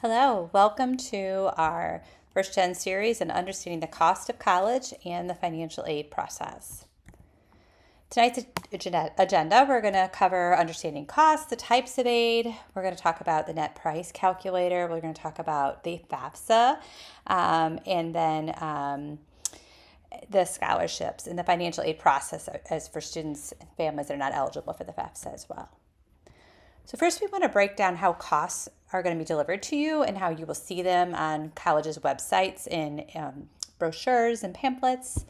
Hello, welcome to our First Gen series on understanding the cost of college and the financial aid process. Tonight's agenda, we're going to cover understanding costs, the types of aid. We're going to talk about the net price calculator. We're going to talk about the FAFSA, and then the scholarships and the financial aid process as for students and families that are not eligible for the FAFSA as well. So first we want to break down how costs are going to be delivered to you and how you will see them on colleges' websites in brochures and pamphlets.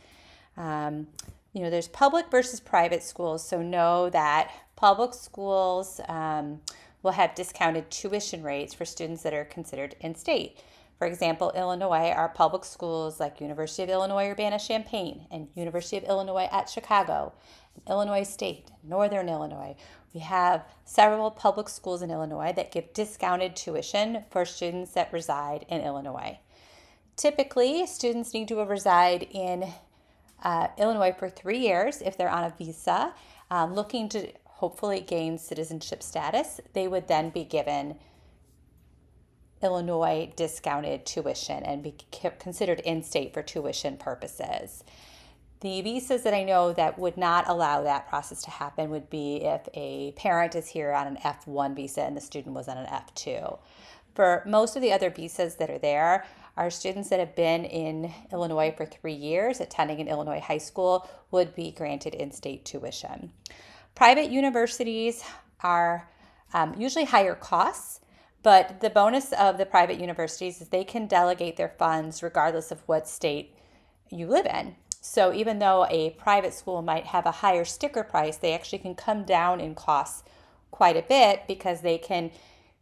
There's public versus private schools, so know that public schools will have discounted tuition rates for students that are considered in-state. For example, Illinois, our public schools like University of Illinois Urbana-Champaign and University of Illinois at Chicago, Illinois State, Northern Illinois. We have several public schools in Illinois that give discounted tuition for students that reside in Illinois. Typically, students need to reside in Illinois for 3 years if they're on a visa, looking to hopefully gain citizenship status. They would then be given Illinois discounted tuition and be considered in-state for tuition purposes. The visas that I know that would not allow that process to happen would be if a parent is here on an F1 visa and the student was on an F2. For most of the other visas that are there, our students that have been in Illinois for 3 years, attending an Illinois high school, would be granted in-state tuition. Private universities are usually higher costs, but the bonus of the private universities is they can delegate their funds regardless of what state you live in. So even though a private school might have a higher sticker price, they actually can come down in costs quite a bit because they can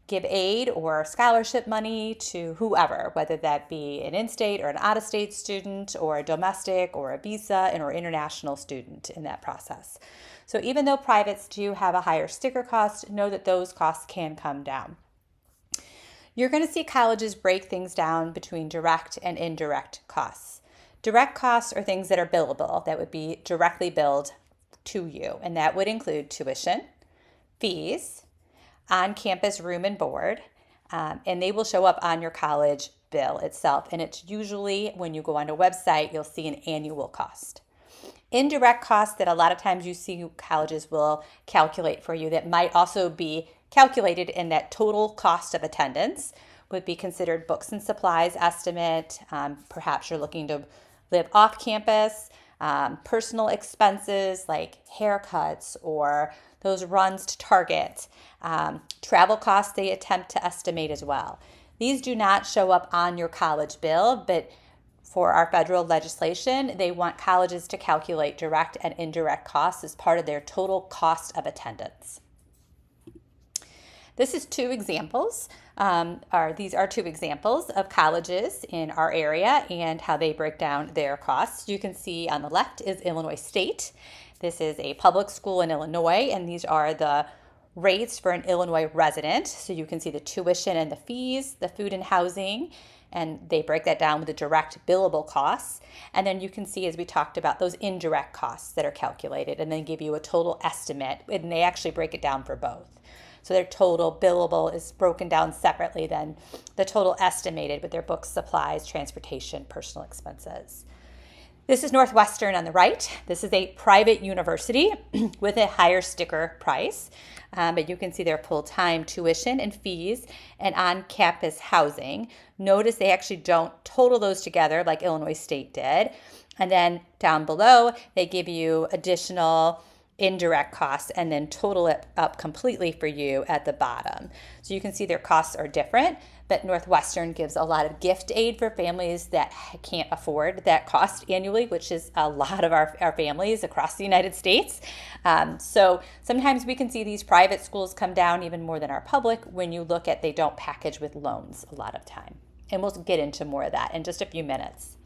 give aid or scholarship money to whoever, whether that be an in-state or an out-of-state student or a domestic or a visa or international student in that process. So even though privates do have a higher sticker cost, know that those costs can come down. You're going to see colleges break things down between direct and indirect costs. Direct costs are things that are billable, that would be directly billed to you, and that would include tuition, fees, on-campus room and board, and they will show up on your college bill itself, and it's usually, when you go on a website, you'll see an annual cost. Indirect costs that a lot of times you see colleges will calculate for you that might also be calculated in that total cost of attendance would be considered books and supplies estimate. Perhaps you're looking to live off campus, personal expenses like haircuts or those runs to Target, travel costs they attempt to estimate as well. These do not show up on your college bill, but for our federal legislation, they want colleges to calculate direct and indirect costs as part of their total cost of attendance. This is two examples, these are two examples of colleges in our area and how they break down their costs. You can see on the left is Illinois State. This is a public school in Illinois, and these are the rates for an Illinois resident. So you can see the tuition and the fees, the food and housing, and they break that down with the direct billable costs. And then you can see, as we talked about, those indirect costs that are calculated and then give you a total estimate, and they actually break it down for both. So their total billable is broken down separately than the total estimated with their books, supplies, transportation, personal expenses. This is Northwestern on the right. This is a private university with a higher sticker price, but you can see their full-time tuition and fees and on-campus housing. Notice they actually don't total those together like Illinois State did. And then down below, they give you additional indirect costs and then total it up completely for you at the bottom. So you can see their costs are different, but Northwestern gives a lot of gift aid for families that can't afford that cost annually, which is a lot of our families across the United States. So sometimes we can see these private schools come down even more than our public when you look at they don't package with loans a lot of time. And we'll get into more of that in just a few minutes.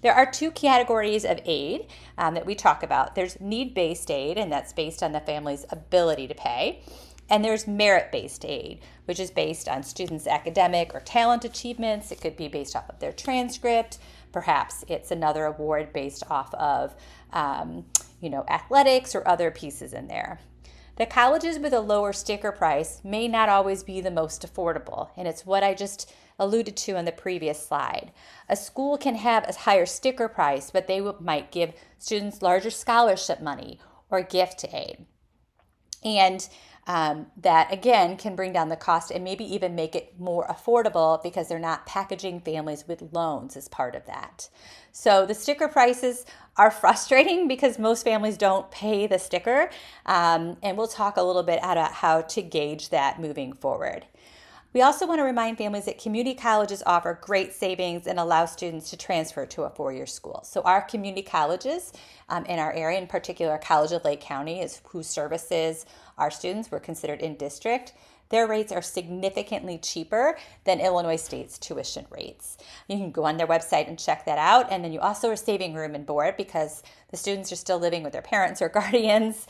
There are two categories of aid that we talk about. There's need-based aid, and that's based on the family's ability to pay. And there's merit-based aid, which is based on students' academic or talent achievements. It could be based off of their transcript. Perhaps it's another award based off of, athletics or other pieces in there. The colleges with a lower sticker price may not always be the most affordable, and it's what I just alluded to on the previous slide. A school can have a higher sticker price, but they might give students larger scholarship money or gift aid. And that, again, can bring down the cost and maybe even make it more affordable because they're not packaging families with loans as part of that. So the sticker prices are frustrating because most families don't pay the sticker. And we'll talk a little bit about how to gauge that moving forward. We also want to remind families that community colleges offer great savings and allow students to transfer to a four-year school. So our community colleges in our area, in particular College of Lake County, is who services our students. We're considered in district. Their rates are significantly cheaper than Illinois State's tuition rates. You can go on their website and check that out. And then you also are saving room and board because the students are still living with their parents or guardians,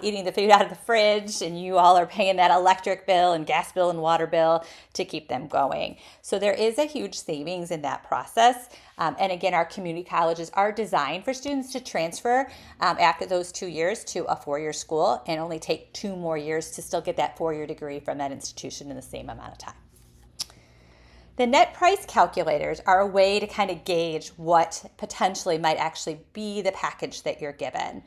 eating the food out of the fridge, and you all are paying that electric bill and gas bill and water bill to keep them going. So there is a huge savings in that process. And again, our community colleges are designed for students to transfer after those 2 years to a four-year school and only take 2 more years to still get that four-year degree from that institution in the same amount of time. The net price calculators are a way to kind of gauge what potentially might actually be the package that you're given.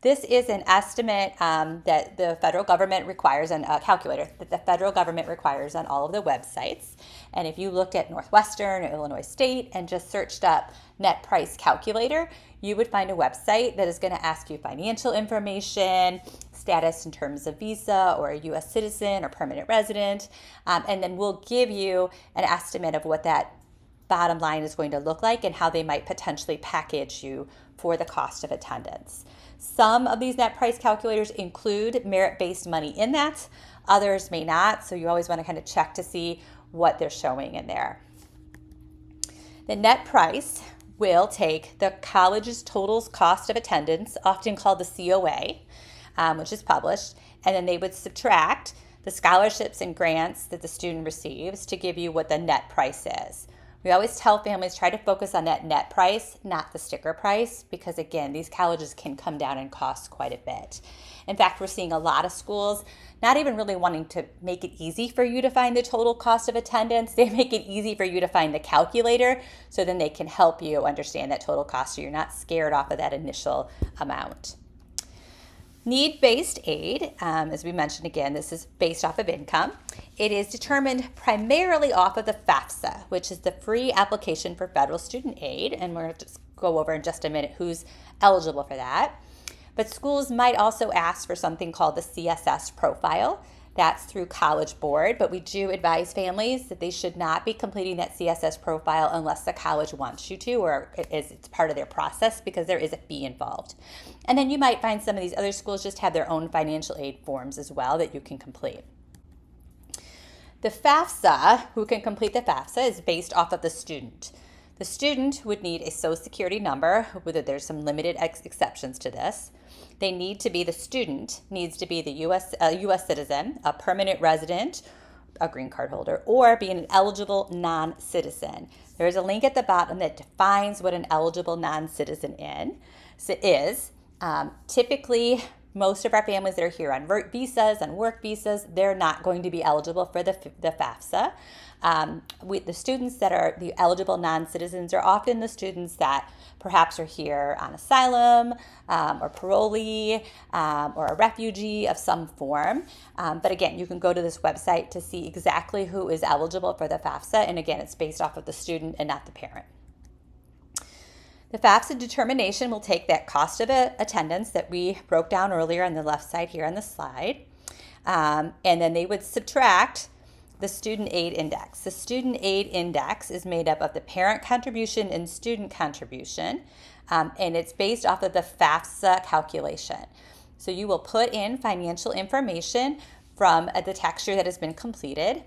This is an estimate that the federal government requires, and a calculator that the federal government requires on all of the websites. And if you looked at Northwestern or Illinois State and just searched up net price calculator, you would find a website that is going to ask you financial information, status in terms of visa or a U.S. citizen or permanent resident, and then we'll give you an estimate of what that bottom line is going to look like and how they might potentially package you for the cost of attendance. Some of these net price calculators include merit-based money in that, others may not, so you always want to kind of check to see what they're showing in there. The net price will take the college's total cost of attendance, often called the COA, which is published, and then they would subtract the scholarships and grants that the student receives to give you what the net price is. We always tell families try to focus on that net price, not the sticker price, because again, these colleges can come down in cost quite a bit. In fact, we're seeing a lot of schools not even really wanting to make it easy for you to find the total cost of attendance. They make it easy for you to find the calculator so then they can help you understand that total cost so you're not scared off of that initial amount. Need-based aid, as we mentioned again, this is based off of income. It is determined primarily off of the FAFSA, which is the free application for federal student aid, and we're going to just go over in just a minute who's eligible for that. But schools might also ask for something called the CSS profile. That's through College Board, but we do advise families that they should not be completing that CSS profile unless the college wants you to or it's part of their process because there is a fee involved. And then you might find some of these other schools just have their own financial aid forms as well that you can complete. The FAFSA, who can complete the FAFSA, is based off of the student. The student would need a Social Security number, whether there's some limited exceptions to this. The student needs to be the U.S. citizen, a permanent resident, a green card holder, or be an eligible non-citizen. There's a link at the bottom that defines what an eligible non-citizen is. Typically, most of our families that are here on visas and work visas, they're not going to be eligible for the FAFSA. The students that are the eligible non-citizens are often the students that perhaps are here on asylum or parolee or a refugee of some form. But again, you can go to this website to see exactly who is eligible for the FAFSA. And again, it's based off of the student and not the parent. The FAFSA determination will take that cost of attendance that we broke down earlier on the left side here on the slide. And then they would subtract the student aid index. The student aid index is made up of the parent contribution and student contribution, and it's based off of the FAFSA calculation. So you will put in financial information from the tax year that has been completed.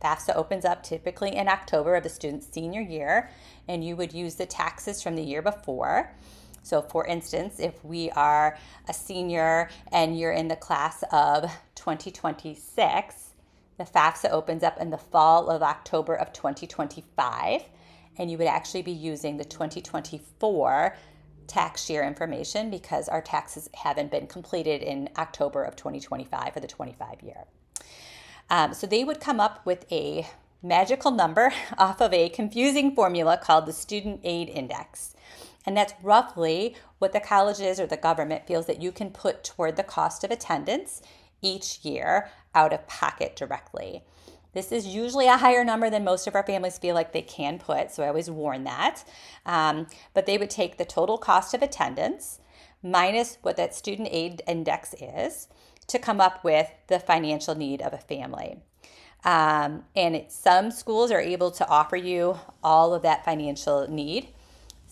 FAFSA opens up typically in October of the student's senior year, and you would use the taxes from the year before. So for instance, if we are a senior and you're in the class of 2026, the FAFSA opens up in the fall of October of 2025, and you would actually be using the 2024 tax year information because our taxes haven't been completed in October of 2025 for the 25 year. So they would come up with a magical number off of a confusing formula called the Student Aid Index. And that's roughly what the colleges or the government feels that you can put toward the cost of attendance each year out of pocket directly. This is usually a higher number than most of our families feel like they can put, so I always warn that. But they would take the total cost of attendance minus what that student aid index is to come up with the financial need of a family. And some schools are able to offer you all of that financial need.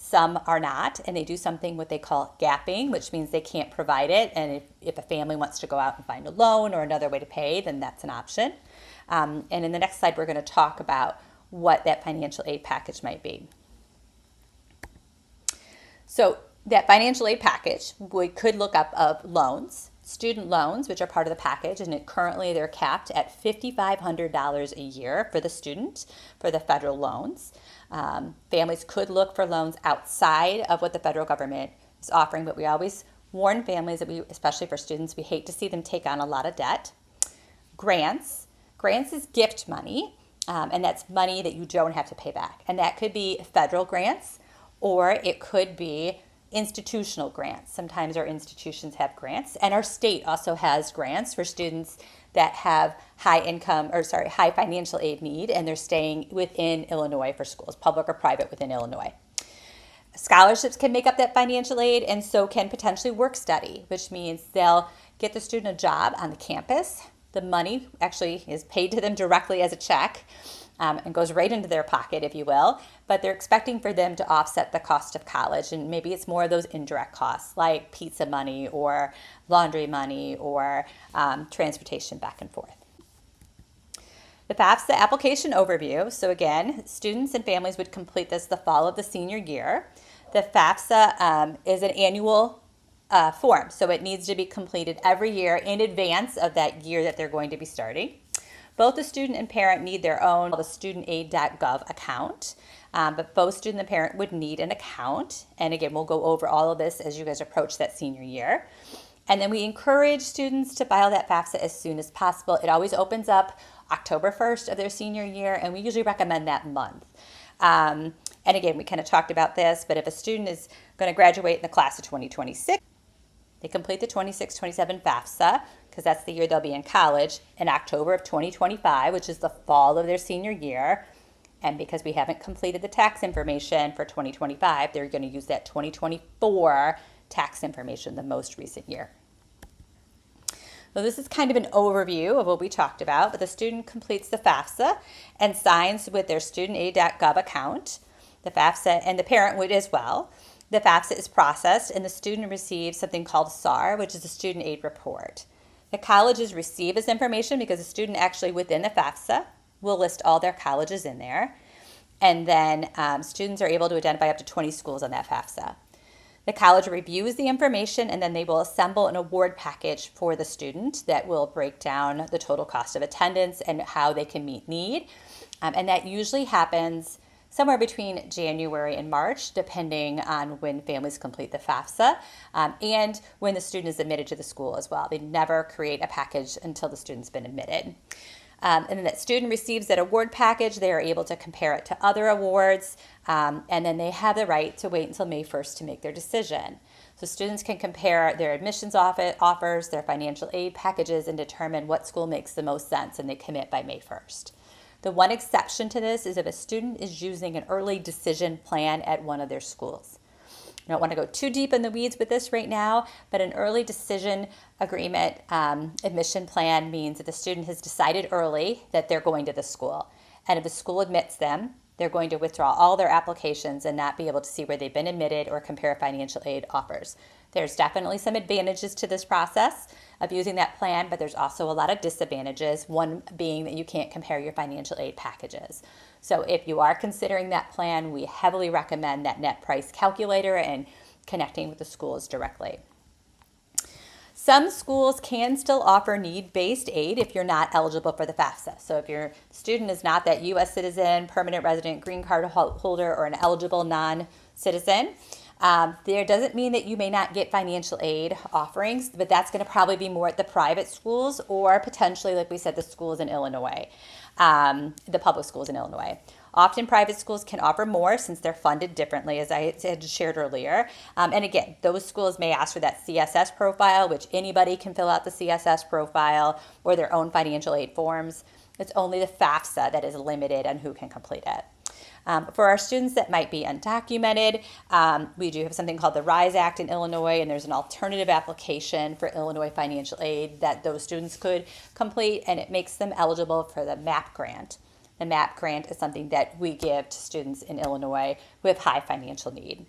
Some are not, and they do something what they call gapping, which means they can't provide it. And if a family wants to go out and find a loan or another way to pay, then that's an option. And in the next slide, we're going to talk about what that financial aid package might be. So that financial aid package, we could look up loans, student loans, which are part of the package, and currently they're capped at $5,500 a year for the student for the federal loans. Families could look for loans outside of what the federal government is offering, but we always warn families that especially for students, we hate to see them take on a lot of debt. Grants is gift money, and that's money that you don't have to pay back. And that could be federal grants, or it could be institutional grants. Sometimes our institutions have grants, and our state also has grants for students that have high financial aid need, and they're staying within Illinois for schools, public or private within Illinois. Scholarships can make up that financial aid, and so can potentially work study, which means they'll get the student a job on the campus. The money actually is paid to them directly as a check and goes right into their pocket, if you will, but they're expecting for them to offset the cost of college, and maybe it's more of those indirect costs like pizza money or laundry money or transportation back and forth. The FAFSA application overview. So again, students and families would complete this the fall of the senior year. The FAFSA is an annual form, so it needs to be completed every year in advance of that year that they're going to be starting. Both the student and parent need their own studentaid.gov account, but both student and parent would need an account. And again, we'll go over all of this as you guys approach that senior year. And then we encourage students to file that FAFSA as soon as possible. It always opens up October 1st of their senior year, and we usually recommend that month. And again, we kind of talked about this, but if a student is going to graduate in the class of 2026, they complete the 26-27 FAFSA, because that's the year they'll be in college, in October of 2025, which is the fall of their senior year. And because we haven't completed the tax information for 2025, they're going to use that 2024 tax information, the most recent year. So this is kind of an overview of what we talked about, but the student completes the FAFSA and signs with their studentaid.gov account. The FAFSA, and the parent would as well. The FAFSA is processed, and the student receives something called SAR, which is a student aid report. The colleges receive this information because the student actually within the FAFSA will list all their colleges in there. And then students are able to identify up to 20 schools on that FAFSA. The college reviews the information, and then they will assemble an award package for the student that will break down the total cost of attendance and how they can meet need. And that usually happens somewhere between January and March, depending on when families complete the FAFSA and when the student is admitted to the school as well. They never create a package until the student's been admitted. And then that student receives that award package. They are able to compare it to other awards, and then they have the right to wait until May 1st to make their decision. So students can compare their admissions offers, their financial aid packages, and determine what school makes the most sense, and they commit by May 1st. The one exception to this is if a student is using an early decision plan at one of their schools. I don't want to go too deep in the weeds with this right now, but an early decision agreement admission plan means that the student has decided early that they're going to the school. And if the school admits them, they're going to withdraw all their applications and not be able to see where they've been admitted or compare financial aid offers. There's definitely some advantages to this process of using that plan, but there's also a lot of disadvantages, one being that you can't compare your financial aid packages. So if you are considering that plan, we heavily recommend that net price calculator and connecting with the schools directly. Some schools can still offer need-based aid if you're not eligible for the FAFSA. So if your student is not that U.S. citizen, permanent resident, green card holder, or an eligible non-citizen, There doesn't mean that you may not get financial aid offerings, but that's going to probably be more at the private schools or potentially, like we said, the schools in Illinois, the public schools in Illinois. Often private schools can offer more since they're funded differently, as I had shared earlier. And again, those schools may ask for that CSS profile, which anybody can fill out the CSS profile or their own financial aid forms. It's only the FAFSA that is limited on who can complete it. For our students that might be undocumented, we do have something called the RISE Act in Illinois, and there's an alternative application for Illinois financial aid that those students could complete, and it makes them eligible for the MAP grant. The MAP grant is something that we give to students in Illinois who have high financial need.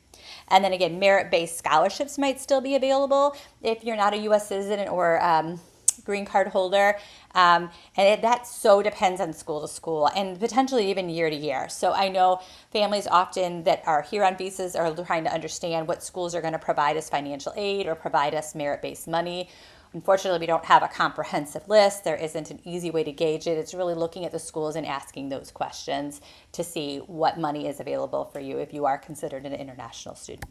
And then again, merit-based scholarships might still be available if you're not a U.S. citizen or green card holder. That so depends on school to school and potentially even year to year. So I know families often that are here on visas are trying to understand what schools are going to provide us financial aid or provide us merit-based money. Unfortunately, we don't have a comprehensive list. There isn't an easy way to gauge it. It's really looking at the schools and asking those questions to see what money is available for you if you are considered an international student.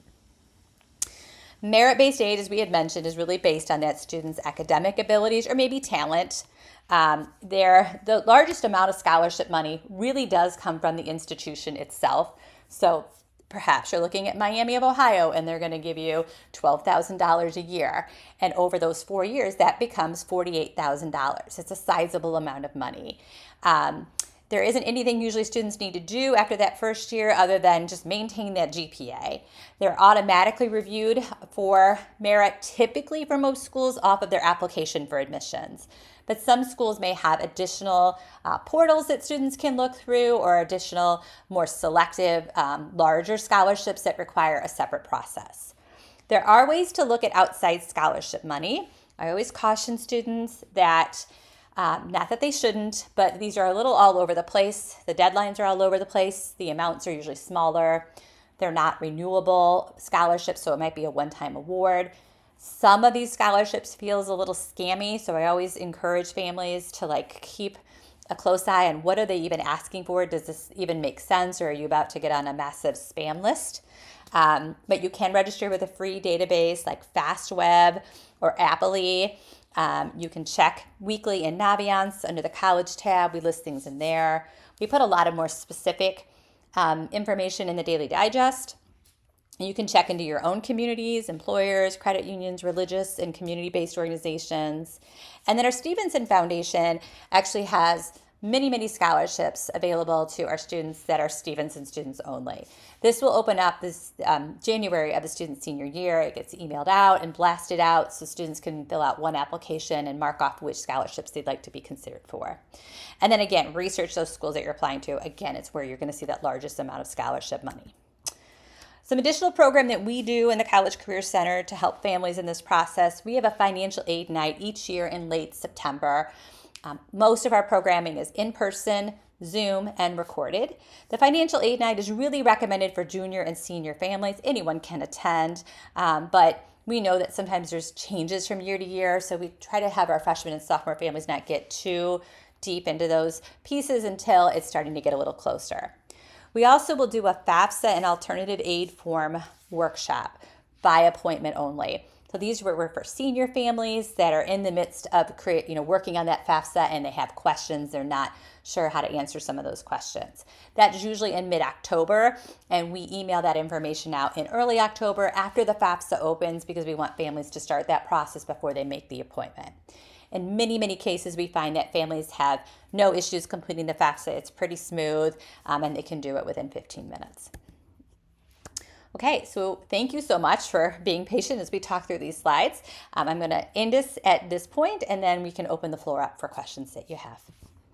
Merit-based aid, as we had mentioned, is really based on that student's academic abilities or maybe talent. The largest amount of scholarship money really does come from the institution itself. So perhaps you're looking at Miami of Ohio and they're going to give you $12,000 a year. And over those 4 years, that becomes $48,000. It's a sizable amount of money. There isn't anything usually students need to do after that first year other than just maintain that GPA. They're automatically reviewed for merit, typically for most schools, off of their application for admissions. But some schools may have additional portals that students can look through or additional, more selective, larger scholarships that require a separate process. There are ways to look at outside scholarship money. I always caution students that not that they shouldn't, but these are a little all over the place. The deadlines are all over the place. The amounts are usually smaller. They're not renewable scholarships, so it might be a one-time award. Some of these scholarships feels a little scammy, so I always encourage families to keep a close eye on what are they even asking for. Does this even make sense, or are you about to get on a massive spam list? But you can register with a free database like FastWeb or Appley. You can check weekly in Naviance under the college tab. We list things in there. We put a lot of more specific information in the Daily Digest. You can check into your own communities, employers, credit unions, religious and community-based organizations. And then our Stevenson Foundation actually has many, many scholarships available to our students that are Stevenson students only. This will open up this January of the student's senior year. It gets emailed out and blasted out so students can fill out one application and mark off which scholarships they'd like to be considered for. And then again, research those schools that you're applying to. Again, it's where you're going to see that largest amount of scholarship money. Some additional program that we do in the College Career Center to help families in this process, we have a financial aid night each year in late September. Most of our programming is in person, Zoom, and recorded. The financial aid night is really recommended for junior and senior families. Anyone can attend, but we know that sometimes there's changes from year to year, so we try to have our freshman and sophomore families not get too deep into those pieces until it's starting to get a little closer. We also will do a FAFSA and alternative aid form workshop by appointment only. So these were for senior families that are in the midst of working on that FAFSA and they have questions. They're not sure how to answer some of those questions. That's usually in mid-October, and we email that information out in early October after the FAFSA opens because we want families to start that process before they make the appointment. In many, many cases, we find that families have no issues completing the FAFSA. It's pretty smooth, and they can do it within 15 minutes. Okay, so thank you so much for being patient as we talk through these slides. I'm going to end this at this point, and then we can open the floor up for questions that you have.